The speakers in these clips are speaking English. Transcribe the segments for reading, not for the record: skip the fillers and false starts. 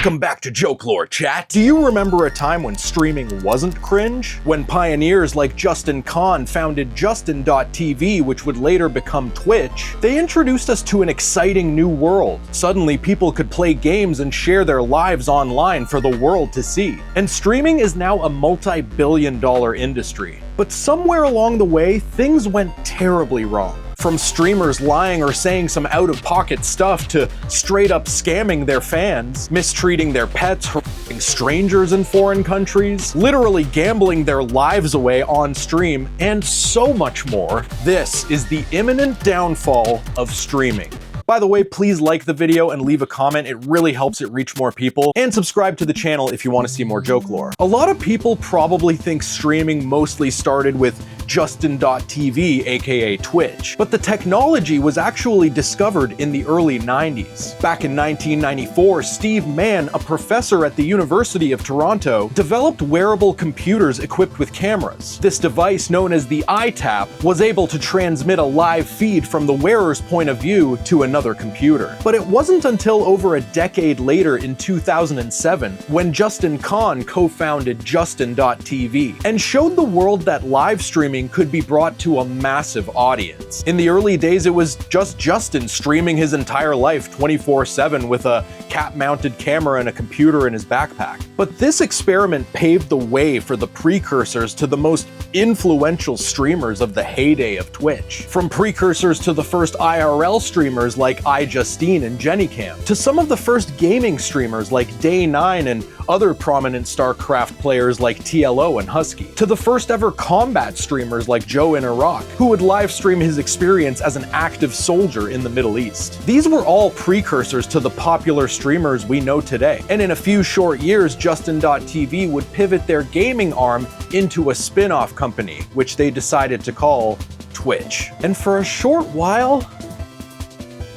Welcome back to Joke Lore, chat. Do you remember a time when streaming wasn't cringe? When pioneers like Justin Kan founded Justin.tv, which would later become Twitch, they introduced us to an exciting new world. Suddenly, people could play games and share their lives online for the world to see. And streaming is now a multi-billion-dollar industry. But somewhere along the way, things went terribly wrong. From streamers lying or saying some out-of-pocket stuff to straight-up scamming their fans, mistreating their pets, harassing strangers in foreign countries, literally gambling their lives away on stream, and so much more. This is the imminent downfall of streaming. By the way, please like the video and leave a comment. It really helps it reach more people. And subscribe to the channel if you want to see more joke lore. A lot of people probably think streaming mostly started with Justin.tv, aka Twitch, but the technology was actually discovered in the early 90s. Back in 1994, Steve Mann, a professor at the University of Toronto, developed wearable computers equipped with cameras. This device, known as the iTap, was able to transmit a live feed from the wearer's point of view to another computer. But it wasn't until over a decade later in 2007 when Justin Kan co-founded Justin.tv and showed the world that live streaming could be brought to a massive audience. In the early days, it was just Justin streaming his entire life 24/7 with a cap-mounted camera and a computer in his backpack. But this experiment paved the way for the precursors to the most influential streamers of the heyday of Twitch. From precursors to the first IRL streamers like iJustine and JennyCam, to some of the first gaming streamers like Day9 and other prominent StarCraft players like TLO and Husky, to the first ever combat streamers like Joe in Iraq, who would live stream his experience as an active soldier in the Middle East. These were all precursors to the popular streamers we know today. And in a few short years, Justin.tv would pivot their gaming arm into a spin-off company, which they decided to call Twitch. And for a short while,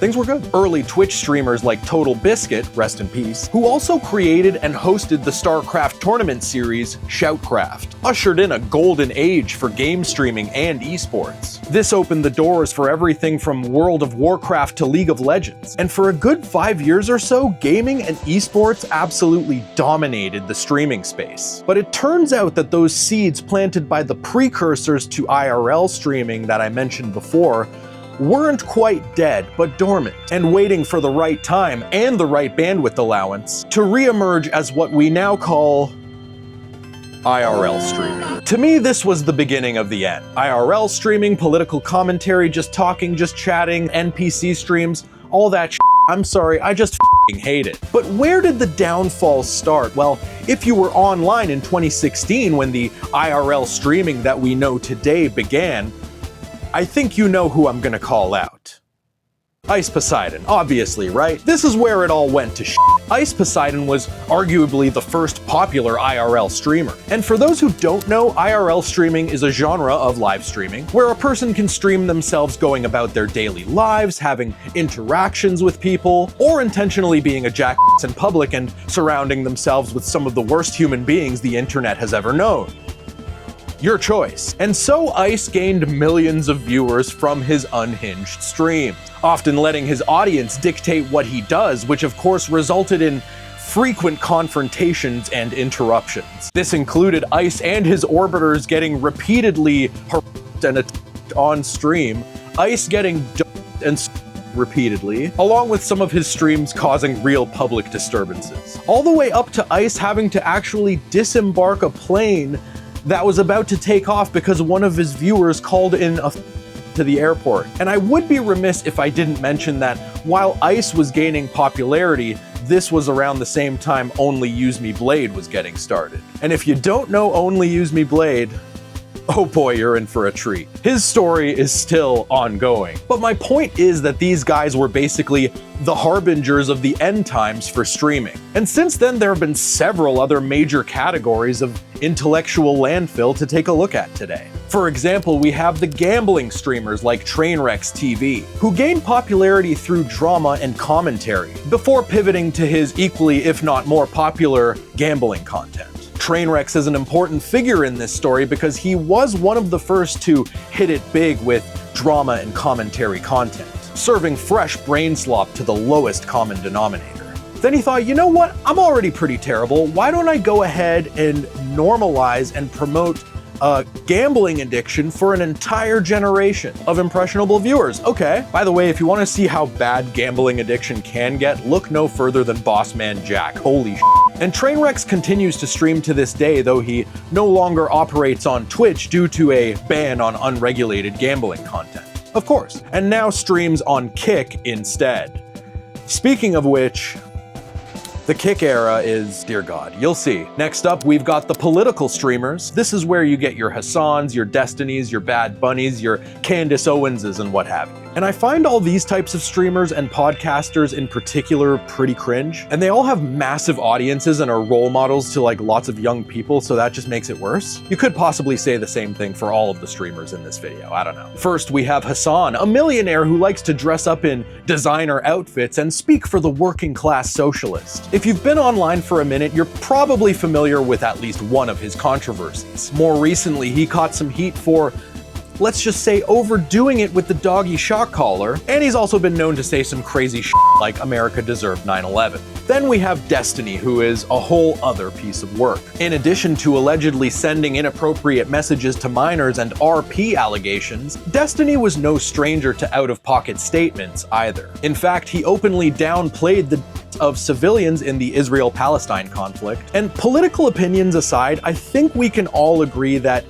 things were good. Early Twitch streamers like Total Biscuit, rest in peace, who also created and hosted the StarCraft tournament series Shoutcraft, ushered in a golden age for game streaming and esports. This opened the doors for everything from World of Warcraft to League of Legends. And for a good 5 years or so, gaming and esports absolutely dominated the streaming space. But it turns out that those seeds planted by the precursors to IRL streaming that I mentioned before weren't quite dead, but dormant, and waiting for the right time and the right bandwidth allowance to re-emerge as what we now call IRL streaming. To me, this was the beginning of the end. IRL streaming, political commentary, just talking, just chatting, NPC streams, all that shit. I'm sorry, I just f***ing hate it. But where did the downfall start? Well, if you were online in 2016 when the IRL streaming that we know today began, I think you know who I'm gonna call out. Ice Poseidon, obviously, right? This is where it all went to shit. Ice Poseidon was arguably the first popular IRL streamer. And for those who don't know, IRL streaming is a genre of live streaming where a person can stream themselves going about their daily lives, having interactions with people, or intentionally being a jackass in public and surrounding themselves with some of the worst human beings the internet has ever known. Your choice. And so Ice gained millions of viewers from his unhinged streams, often letting his audience dictate what he does, which of course resulted in frequent confrontations and interruptions. This included Ice and his orbiters getting repeatedly harassed and attacked on stream, Ice getting dumped and repeatedly, along with some of his streams causing real public disturbances. All the way up to Ice having to actually disembark a plane that was about to take off because one of his viewers called in to the airport. And I would be remiss if I didn't mention that while Ice was gaining popularity, this was around the same time Only Use Me Blade was getting started. And if you don't know Only Use Me Blade, oh boy, you're in for a treat. His story is still ongoing. But my point is that these guys were basically the harbingers of the end times for streaming. And since then, there have been several other major categories of intellectual landfill to take a look at today. For example, we have the gambling streamers like Trainwrecks TV, who gained popularity through drama and commentary, before pivoting to his equally, if not more popular, gambling content. Trainwrecks is an important figure in this story because he was one of the first to hit it big with drama and commentary content, serving fresh brain slop to the lowest common denominator. Then he thought, you know what, I'm already pretty terrible, why don't I go ahead and normalize and promote a gambling addiction for an entire generation of impressionable viewers. Okay. By the way, if you want to see how bad gambling addiction can get, look no further than Bossman Jack. Holy shit. And Trainwrecks continues to stream to this day, though he no longer operates on Twitch due to a ban on unregulated gambling content. Of course. And now streams on Kick instead. Speaking of which, the Kick era is, dear God, you'll see. Next up, we've got the political streamers. This is where you get your Hassans, your Destinys, your Bad Bunnies, your Candace Owenses, and what have you. And I find all these types of streamers and podcasters in particular pretty cringe. And they all have massive audiences and are role models to like lots of young people, so that just makes it worse. You could possibly say the same thing for all of the streamers in this video, I don't know. First, we have Hassan, a millionaire who likes to dress up in designer outfits and speak for the working class socialist. If you've been online for a minute, you're probably familiar with at least one of his controversies. More recently, he caught some heat for, let's just say, overdoing it with the doggy shock collar, and he's also been known to say some crazy shit like America deserved 9/11. Then we have Destiny, who is a whole other piece of work. In addition to allegedly sending inappropriate messages to minors and RP allegations, Destiny was no stranger to out-of-pocket statements either. In fact, he openly downplayed the of civilians in the Israel-Palestine conflict. And political opinions aside, I think we can all agree that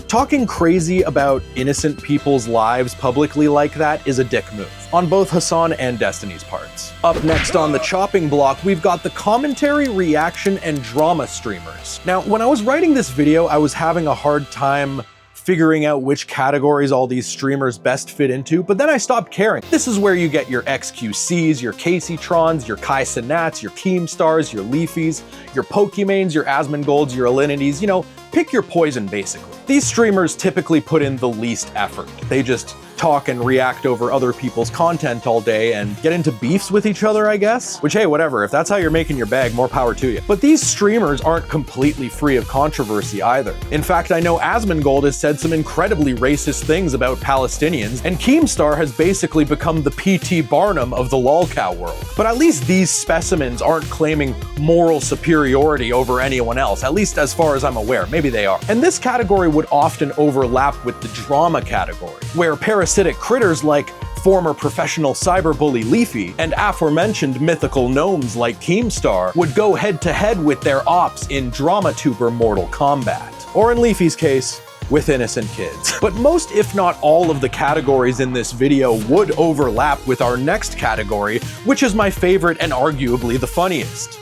talking crazy about innocent people's lives publicly like that is a dick move, on both Hassan and Destiny's parts. Up next on the chopping block, we've got the commentary, reaction, and drama streamers. Now, when I was writing this video, I was having a hard time figuring out which categories all these streamers best fit into, but then I stopped caring. This is where you get your XQCs, your Caseytrons, your Kai Cenats, your Keemstars, your Leafies, your Pokemanes, your Asmongold's, your Alinities, you know, pick your poison basically. These streamers typically put in the least effort. They just talk and react over other people's content all day and get into beefs with each other, I guess. Which, hey, whatever, if that's how you're making your bag, more power to you. But these streamers aren't completely free of controversy either. In fact, I know Asmongold has said some incredibly racist things about Palestinians, and Keemstar has basically become the P.T. Barnum of the LOLcow world. But at least these specimens aren't claiming moral superiority over anyone else, at least as far as I'm aware. Maybe they are. And this category would often overlap with the drama category, where parasitic critters like former professional cyberbully Leafy and aforementioned mythical gnomes like Keemstar would go head-to-head with their ops in DramaTuber Mortal Kombat. Or in Leafy's case, with innocent kids. But most, if not all, of the categories in this video would overlap with our next category, which is my favorite and arguably the funniest: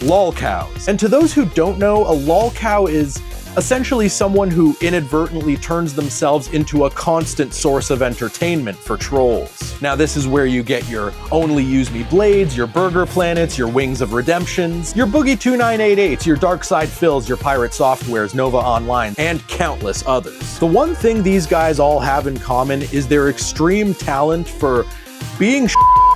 LOLcows. And to those who don't know, a LOLcow is essentially someone who inadvertently turns themselves into a constant source of entertainment for trolls. Now, this is where you get your Only Use Me Blades, your Burger Planets, your Wings of Redemptions, your Boogie 2988s, your Darkside Fills, your Pirate Softwares, Nova Online, and countless others. The one thing these guys all have in common is their extreme talent for being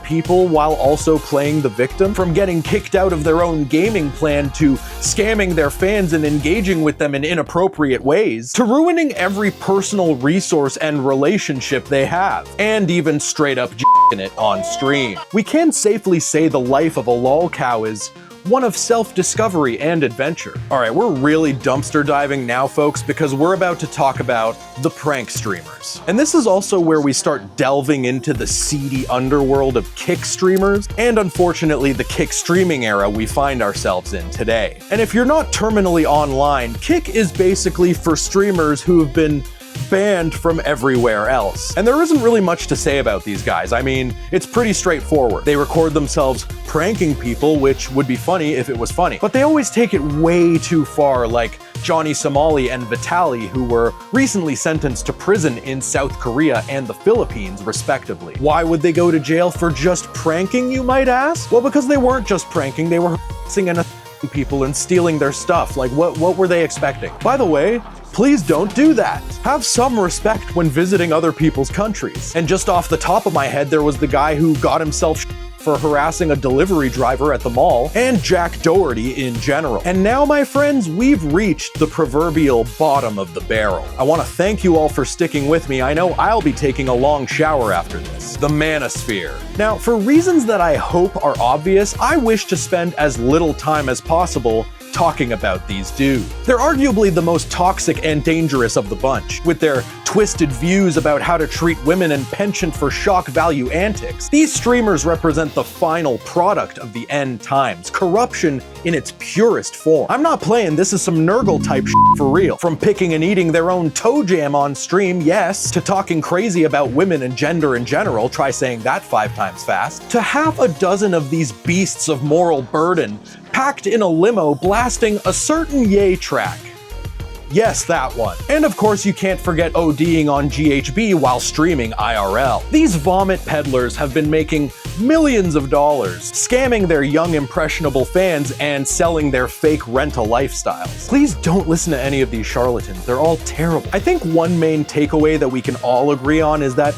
people while also playing the victim, from getting kicked out of their own gaming plan to scamming their fans and engaging with them in inappropriate ways, to ruining every personal resource and relationship they have, and even straight up ***ing it on stream. We can safely say the life of a LOLcow is one of self-discovery and adventure. Alright, we're really dumpster diving now, folks, because we're about to talk about the prank streamers. And this is also where we start delving into the seedy underworld of kick streamers, and unfortunately the kick streaming era we find ourselves in today. And if you're not terminally online, kick is basically for streamers who have been banned from everywhere else. And there isn't really much to say about these guys. I mean, it's pretty straightforward. They record themselves pranking people, which would be funny if it was funny. But they always take it way too far, like Johnny Somali and Vitali, who were recently sentenced to prison in South Korea and the Philippines, respectively. Why would they go to jail for just pranking, you might ask? Well, because they weren't just pranking, they were and people and stealing their stuff. Like, what were they expecting? By the way, please don't do that. Have some respect when visiting other people's countries. And just off the top of my head, there was the guy who got himself for harassing a delivery driver at the mall, and Jack Doherty in general. And now, my friends, we've reached the proverbial bottom of the barrel. I want to thank you all for sticking with me. I know I'll be taking a long shower after this. The Manosphere. Now, for reasons that I hope are obvious, I wish to spend as little time as possible talking about these dudes. They're arguably the most toxic and dangerous of the bunch, with their twisted views about how to treat women and penchant for shock value antics. These streamers represent the final product of the end times, corruption in its purest form. I'm not playing, this is some Nurgle type shit for real. From picking and eating their own toe jam on stream, yes, to talking crazy about women and gender in general, try saying that 5 times fast, to half a dozen of these beasts of moral burden packed in a limo blasting a certain Yay track. Yes, that one. And of course, you can't forget ODing on GHB while streaming IRL. These vomit peddlers have been making millions of dollars, scamming their young impressionable fans and selling their fake rental lifestyles. Please don't listen to any of these charlatans, they're all terrible. I think one main takeaway that we can all agree on is that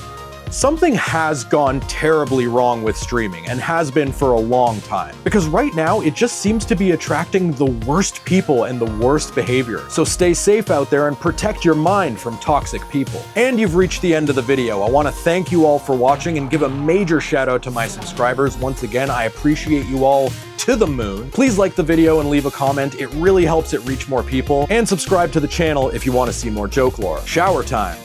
something has gone terribly wrong with streaming, and has been for a long time. Because right now, it just seems to be attracting the worst people and the worst behavior. So stay safe out there and protect your mind from toxic people. And you've reached the end of the video. I want to thank you all for watching and give a major shout out to my subscribers. Once again, I appreciate you all to the moon. Please like the video and leave a comment. It really helps it reach more people. And subscribe to the channel if you want to see more joke lore. Shower time.